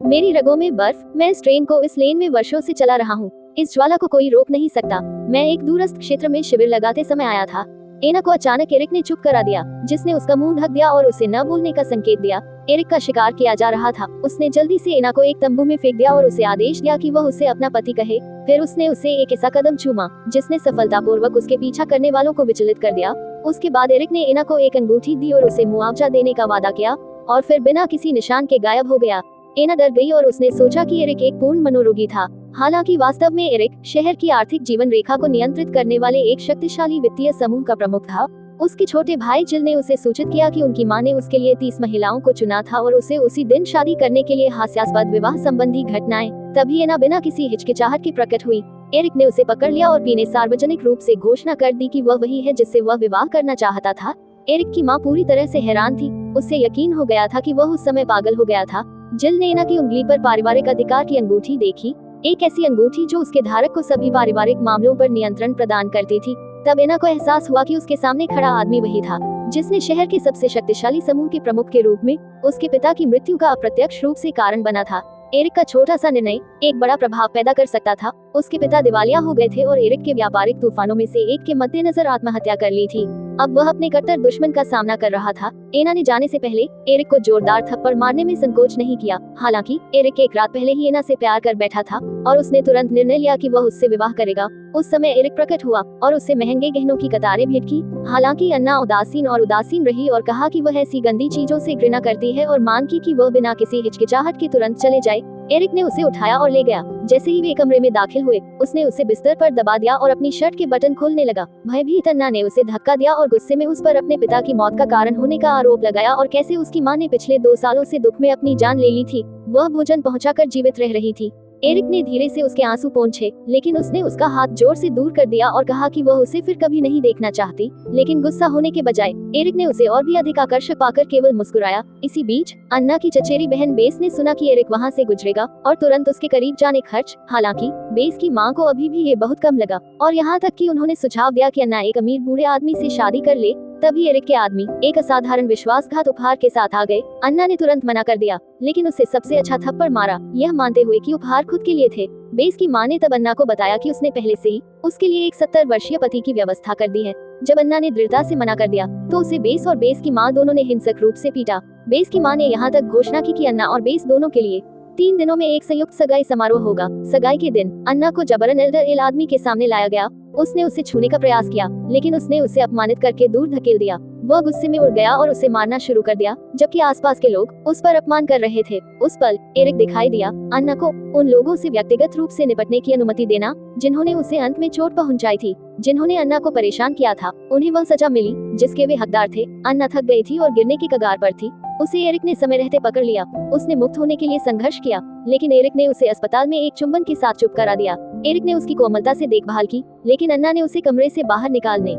मेरी रगों में बर्फ, मैं इस ट्रेन को इस लेन में वर्षों से चला रहा हूँ। इस ज्वाला को कोई रोक नहीं सकता। मैं एक दूरस्थ क्षेत्र में शिविर लगाते समय आया था। एना को अचानक एरिक ने चुप करा दिया, जिसने उसका मुंह ढक दिया और उसे न बोलने का संकेत दिया। एरिक का शिकार किया जा रहा था। उसने जल्दी से एना को एक तंबू में फेंक दिया और उसे आदेश दिया कि वह उसे अपना पति कहे। फिर उसने उसे एक ऐसा कदम चूमा जिसने सफलतापूर्वक उसके पीछा करने वालों को विचलित कर दिया। उसके बाद एरिक ने एना को एक अंगूठी दी और उसे मुआवजा देने का वादा किया, और फिर बिना किसी निशान के गायब हो गया। एना डर गई और उसने सोचा कि एरिक एक पूर्ण मनोरोगी था। हालांकि वास्तव में एरिक शहर की आर्थिक जीवन रेखा को नियंत्रित करने वाले एक शक्तिशाली वित्तीय समूह का प्रमुख था। उसके छोटे भाई जिल ने उसे सूचित किया कि उनकी मां ने उसके लिए 30 महिलाओं को चुना था और उसे उसी दिन शादी करने के लिए हास्यास्पद विवाह संबंधी घटनाएं। तभी एना बिना किसी हिचकिचाहट के प्रकट हुई। एरिक ने उसे पकड़ लिया और पीने सार्वजनिक रूप से घोषणा कर दी कि वह वही है जिससे वह विवाह करना चाहता था। एरिक की मां पूरी तरह से हैरान थी। उसे यकीन हो गया था कि वह उस समय पागल हो गया था। जिल ने एना की उंगली पर पारिवारिक अधिकार की अंगूठी देखी, एक ऐसी अंगूठी जो उसके धारक को सभी पारिवारिक मामलों पर नियंत्रण प्रदान करती थी। तब एना को एहसास हुआ कि उसके सामने खड़ा आदमी वही था जिसने शहर के सबसे शक्तिशाली समूह के प्रमुख के रूप में उसके पिता की मृत्यु का अप्रत्यक्ष रूप से कारण बना था। एरिक का छोटा सा निर्णय एक बड़ा प्रभाव पैदा कर सकता था। उसके पिता दिवालिया हो गए थे और एरिक के व्यापारिक तूफानों में से एक के मद्देनजर आत्महत्या कर ली थी। अब वह अपने कट्टर दुश्मन का सामना कर रहा था। एना ने जाने से पहले एरिक को जोरदार थप्पड़ मारने में संकोच नहीं किया। हालांकि एरिक एक रात पहले ही एना से प्यार कर बैठा था और उसने तुरंत निर्णय लिया कि वह उससे विवाह करेगा। उस समय एरिक प्रकट हुआ और उससे महंगे गहनों की कतारें भेंट की। हालांकि अन्ना उदासीन रही और कहा कि वह ऐसी गंदी चीजों से घृणा करती है और मांग की कि वह बिना किसी हिचकिचाहट के तुरंत चले जाए। एरिक ने उसे उठाया और ले गया। जैसे ही वे कमरे में दाखिल हुए, उसने उसे बिस्तर पर दबा दिया और अपनी शर्ट के बटन खोलने लगा। भयभीत अन्ना ने उसे धक्का दिया और गुस्से में उस पर अपने पिता की मौत का कारण होने का आरोप लगाया और कैसे उसकी मां ने पिछले 2 सालों से दुख में अपनी जान ले ली थी। वह भोजन पहुंचाकर जीवित रह रही थी। एरिक ने धीरे से उसके आंसू पोंछे, लेकिन उसने उसका हाथ जोर से दूर कर दिया और कहा कि वह उसे फिर कभी नहीं देखना चाहती। लेकिन गुस्सा होने के बजाय एरिक ने उसे और भी अधिक आकर्षक पाकर केवल मुस्कुराया। इसी बीच अन्ना की चचेरी बहन बेस ने सुना कि एरिक वहां से गुजरेगा और तुरंत उसके करीब जाने खर्च। हालांकि बेस की मां को अभी भी ये बहुत कम लगा और यहाँ तक कि उन्होंने सुझाव दिया कि अन्ना एक अमीर बूढ़े आदमी से शादी कर ले। तभी एरिक के आदमी एक असाधारण विश्वासघात उपहार के साथ आ गए। अन्ना ने तुरंत मना कर दिया, लेकिन उसे सबसे अच्छा थप्पड़ मारा, यह मानते हुए कि उपहार खुद के लिए थे। बेस की मां ने तब अन्ना को बताया कि उसने पहले से ही उसके लिए एक 70 वर्षीय पति की व्यवस्था कर दी है। जब अन्ना ने दृढ़ता से मना कर दिया तो उसे बेस और बेस की मां दोनों ने हिंसक रूप से पीटा। बेस की मां ने यहाँ तक घोषणा की कि अन्ना और बेस दोनों के लिए 3 दिनों में एक संयुक्त सगाई समारोह होगा। सगाई के दिन अन्ना को जबरन एल्डर आदमी के सामने लाया गया। उसने उसे छूने का प्रयास किया, लेकिन उसने उसे अपमानित करके दूर धकेल दिया। वह गुस्से में उड़ गया और उसे मारना शुरू कर दिया, जबकि आसपास के लोग उस पर अपमान कर रहे थे। उस पल एरिक दिखाई दिया। अन्ना को उन लोगों से व्यक्तिगत रूप से निपटने की अनुमति देना जिन्होंने उसे अंत में चोट पहुंचाई थी, जिन्होंने अन्ना को परेशान किया था। उन्हें वह सजा मिली जिसके वे हकदार थे। अन्ना थक गई थी और गिरने की कगार पर थी। उसे एरिक ने समय रहते पकड़ लिया। उसने मुक्त होने के लिए संघर्ष किया, लेकिन एरिक ने उसे अस्पताल में एक चुंबन के साथ चुप करा दिया। एरिक ने उसकी कोमलता से देखभाल की, लेकिन अन्ना ने उसे कमरे से बाहर निकालने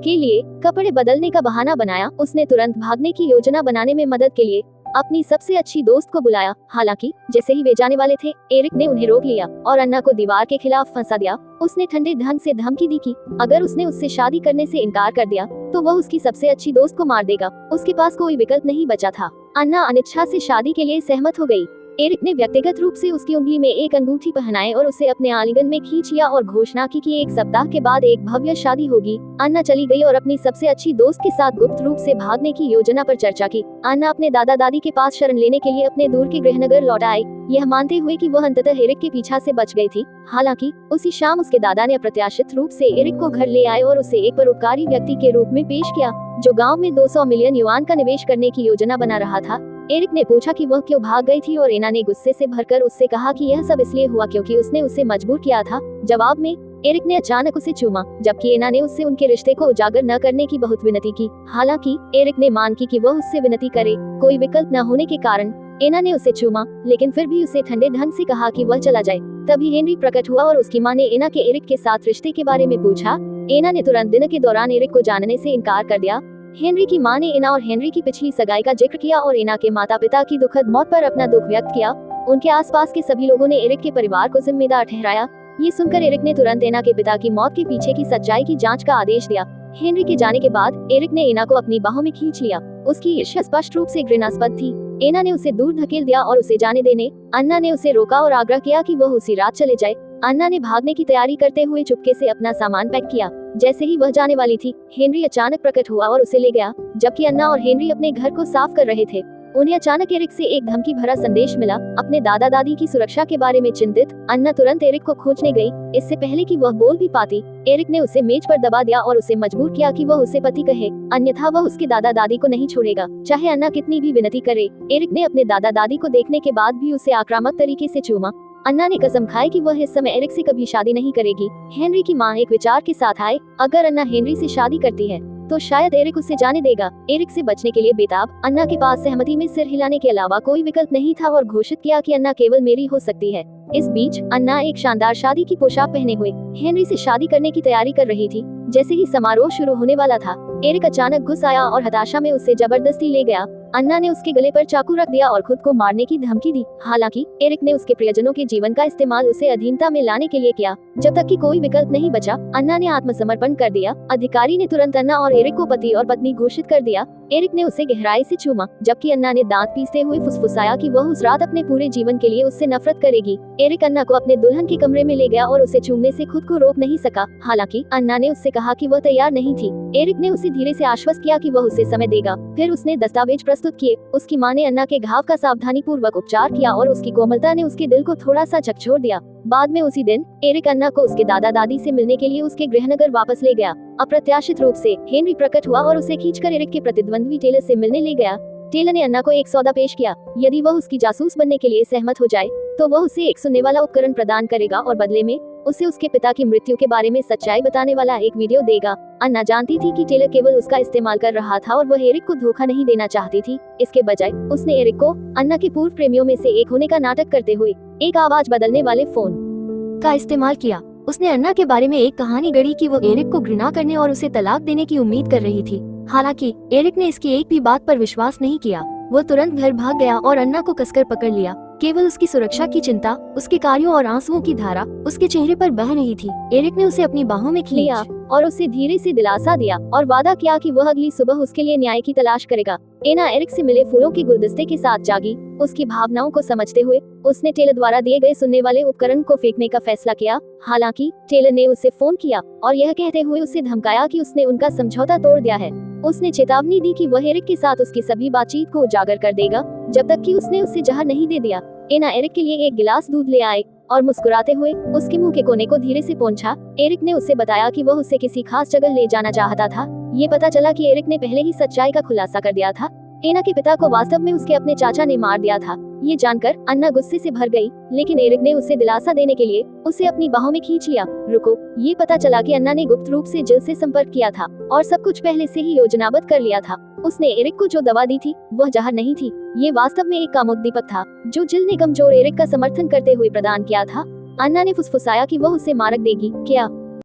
के लिए कपड़े बदलने का बहाना बनाया। उसने तुरंत भागने की योजना बनाने में मदद के लिए अपनी सबसे अच्छी दोस्त को बुलाया। हालांकि जैसे ही वे जाने वाले थे, एरिक ने उन्हें रोक लिया और अन्ना को दीवार के खिलाफ फंसा दिया। उसने ठंडे ढंग से धमकी दी कि अगर उसने उससे शादी करने से इनकार कर दिया तो वह उसकी सबसे अच्छी दोस्त को मार देगा। उसके पास कोई विकल्प नहीं बचा था। अन्ना अनिच्छा से शादी के लिए सहमत हो गई। एरिक ने व्यक्तिगत रूप से उसकी उंगली में एक अंगूठी पहनाई और उसे अपने आलिंगन में खींच लिया और घोषणा की कि 1 सप्ताह के बाद एक भव्य शादी होगी। अन्ना चली गई और अपनी सबसे अच्छी दोस्त के साथ गुप्त रूप से भागने की योजना पर चर्चा की। अन्ना अपने दादा दादी के पास शरण लेने के लिए अपने दूर के गृहनगर लौट आई, यह मानते हुए कि वह अंततः एरिक के पीछा से बच गई थी। हालांकि उसी शाम उसके दादा ने अप्रत्याशित रूप से एरिक को घर ले आए और उसे एक परोपकारी व्यक्ति के रूप में पेश किया, जो गाँव में 200 मिलियन युआन का निवेश करने की योजना बना रहा था। एरिक ने पूछा कि वह क्यों भाग गई थी और एना ने गुस्से से भरकर उससे कहा कि यह सब इसलिए हुआ क्योंकि उसने उसे मजबूर किया था। जवाब में एरिक ने अचानक उसे चूमा, जबकि एना ने उससे उनके रिश्ते को उजागर न करने की बहुत विनती की। हालांकि एरिक ने मान की कि वह उससे विनती करे। कोई विकल्प न होने के कारण एना ने उसे चूमा, लेकिन फिर भी उसे ठंडे ढंग से कहा कि वह चला जाए। तभी हेनरी प्रकट हुआ और उसकी मां ने एना के एरिक के साथ रिश्ते के बारे में पूछा। एना ने तुरंत दिन के दौरान एरिक को जानने से इनकार कर दिया। हेनरी की मां ने एना और हेनरी की पिछली सगाई का जिक्र किया और एना के माता पिता की दुखद मौत पर अपना दुख व्यक्त किया। उनके आसपास के सभी लोगों ने एरिक के परिवार को जिम्मेदार ठहराया। ये सुनकर एरिक ने तुरंत एना के पिता की मौत के पीछे की सच्चाई की जांच का आदेश दिया। हेनरी के जाने के बाद एरिक ने एना को अपनी बाहों में खींच लिया। उसकी ईर्ष्या स्पष्ट रूप से घृणास्पद थी। एना ने उसे दूर धकेल दिया और उसे जाने देने। अन्ना ने उसे रोका और आग्रह किया कि वह उसी रात चले जाए। अन्ना ने भागने की तैयारी करते हुए चुपके से अपना सामान पैक किया। जैसे ही वह जाने वाली थी, हेनरी अचानक प्रकट हुआ और उसे ले गया। जबकि अन्ना और हेनरी अपने घर को साफ कर रहे थे, उन्हें अचानक एरिक से एक धमकी भरा संदेश मिला। अपने दादा दादी की सुरक्षा के बारे में चिंतित अन्ना तुरंत एरिक को खोजने गई। इससे पहले कि वह बोल भी पाती, एरिक ने उसे मेज पर दबा दिया और उसे मजबूर किया कि वह उसे पति कहे, अन्यथा वह उसके दादा दादी को नहीं छोड़ेगा, चाहे अन्ना कितनी भी विनती करे। एरिक ने अपने दादा दादी को देखने के बाद भी उसे आक्रामक तरीके से चूमा। अन्ना ने कसम खाई कि वह इस समय एरिक से कभी शादी नहीं करेगी। हेनरी की मां एक विचार के साथ आए, अगर अन्ना हेनरी से शादी करती है तो शायद एरिक उसे जाने देगा। एरिक से बचने के लिए बेताब अन्ना के पास सहमति में सिर हिलाने के अलावा कोई विकल्प नहीं था और घोषित किया कि अन्ना केवल मेरी हो सकती है। इस बीच अन्ना एक शानदार शादी की पोशाक पहने हुए हेनरी से शादी करने की तैयारी कर रही थी। जैसे ही समारोह शुरू होने वाला था, एरिक अचानक घुस आया और हताशा में उसे जबरदस्ती ले गया। अन्ना ने उसके गले पर चाकू रख दिया और खुद को मारने की धमकी दी। हालांकि एरिक ने उसके प्रियजनों के जीवन का इस्तेमाल उसे अधीनता में लाने के लिए किया। जब तक कि कोई विकल्प नहीं बचा, अन्ना ने आत्मसमर्पण कर दिया। अधिकारी ने तुरंत अन्ना और एरिक को पति और पत्नी घोषित कर दिया। एरिक ने उसे गहराई से चूमा, जबकि अन्ना ने दांत पीसते हुए फुसफुसाया कि वह उस रात अपने पूरे जीवन के लिए उससे नफरत करेगी। एरिक अन्ना को अपने दुल्हन के कमरे में ले गया और उसे चूमने से खुद को रोक नहीं सका। हालांकि अन्ना ने उससे कहा कि वह तैयार नहीं थी। एरिक ने उसे धीरे से आश्वस्त किया कि वह उसे समय देगा। फिर उसने दस्तावेज प्रस्तुत किए। उसकी मां ने अन्ना के घाव का सावधानी पूर्वक उपचार किया और उसकी कोमलता ने उसके दिल को थोड़ा सा झकझोर दिया। बाद में उसी दिन एरिक अन्ना को उसके दादा दादी से मिलने के लिए उसके गृहनगर वापस ले गया। अप्रत्याशित रूप से हेनरी प्रकट हुआ और उसे खींचकर एरिक के प्रतिद्वंद्वी टेलर से मिलने ले गया। टेलर ने अन्ना को एक सौदा पेश किया। यदि वह उसकी जासूस बनने के लिए सहमत हो जाए तो वह उसे एक सुनने वाला उपकरण प्रदान करेगा और बदले में उसे उसके पिता की मृत्यु के बारे में सच्चाई बताने वाला एक वीडियो देगा। अन्ना जानती थी कि टेलर केवल उसका इस्तेमाल कर रहा था और वह एरिक को धोखा नहीं देना चाहती थी। इसके बजाय उसने एरिक को अन्ना के पूर्व प्रेमियों में से एक होने का नाटक करते हुए एक आवाज बदलने वाले फोन का इस्तेमाल किया। उसने अन्ना के बारे में एक कहानी गढ़ी कि वो एरिक को घृणा करने और उसे तलाक देने की उम्मीद कर रही थी। हालांकि एरिक ने इसकी एक भी बात पर विश्वास नहीं किया। वो तुरंत घर भाग गया और अन्ना को कसकर पकड़ लिया। केवल उसकी सुरक्षा की चिंता, उसके कार्यों और आंसुओं की धारा उसके चेहरे पर बह रही थी। एरिक ने उसे अपनी बाहों में लिया और उसे धीरे से दिलासा दिया और वादा किया कि वह अगली सुबह उसके लिए न्याय की तलाश करेगा। एना एरिक से मिले फूलों के गुलदस्ते के साथ जागी। उसकी भावनाओं को समझते हुए उसने टेलर द्वारा दिए गए सुनने वाले उपकरण को फेंकने का फैसला किया। हालांकि टेलर ने उसे फोन किया और यह कहते हुए उसे धमकाया कि उसने उनका समझौता तोड़ दिया है। उसने चेतावनी दी कि वह एरिक के साथ उसकी सभी बातचीत को उजागर कर देगा जब तक कि उसने उसे जहर नहीं दे दिया। एना एरिक के लिए एक गिलास दूध ले आए और मुस्कुराते हुए उसके मुंह के कोने को धीरे से पोंछा। एरिक ने उसे बताया कि वह उसे किसी खास जगह ले जाना चाहता था। ये पता चला कि एरिक ने पहले ही सच्चाई का खुलासा कर दिया था। एना के पिता को वास्तव में उसके अपने चाचा ने मार दिया था। ये जानकर अन्ना गुस्से से भर गई, लेकिन एरिक ने उसे दिलासा देने के लिए उसे अपनी बाहों में खींच लिया। रुको, ये पता चला कि अन्ना ने गुप्त रूप से जिल से संपर्क किया था और सब कुछ पहले से ही योजनाबद्ध कर लिया था। उसने एरिक को जो दवा दी थी वह जहर नहीं थी, ये वास्तव में एक कामोद्दीपक था जो जिल ने कमजोर एरिक का समर्थन करते हुए प्रदान किया था। अन्ना ने फुसफुसाया कि वह उसे मार देगी। क्या